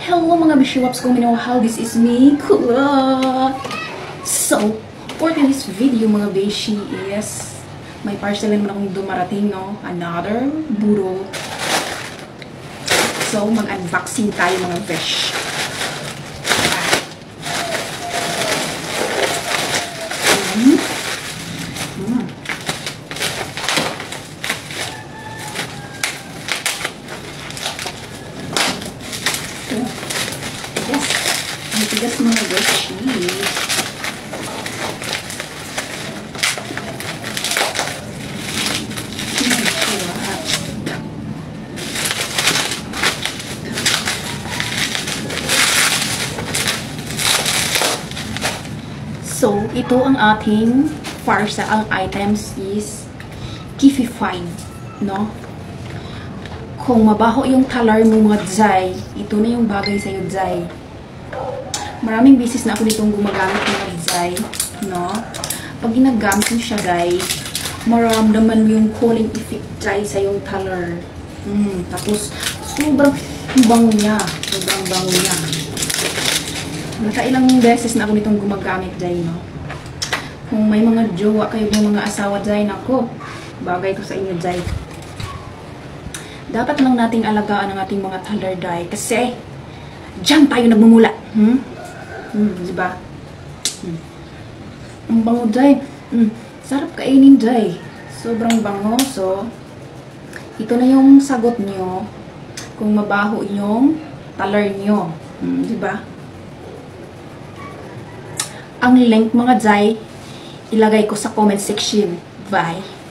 Hello mga bishiwaps kung minawahal, this is me, Kula. So, for this video mga beshi is, may parcel naman akong dumarating, no? Another burol. So, mag-unboxing tayo mga besh. Tigas mga beshi. So, ito ang ating farsa. Ang items is Kifify, no? Kung mabaho yung talar mo mga dzay, ito na yung bagay sa'yo dzay. Maraming beses na ako ditong gumagamit ng dzay, no? Pag ginagamit mo siya, guys, maramdaman mo yung cooling effect dzay sa yung talar. Tapos, sobrang bango niya. Sobrang bango niya. Nakailang beses na ako nitong gumagamit dzay, no? Kung may mga jowa kayo, may mga asawa dzay, nako, bagay ko sa inyo dzay. Dapat lang nating alagaan ang ating mga talar dzay kasi diyan tayo nagmumula. Diba? Ang bango dzay. Sarap kainin dzay. Sobrang bango. So, ito na yung sagot nyo kung mabaho yung talar nyo. Diba? Ang link mga dzay, ilagay ko sa comment section. Bye!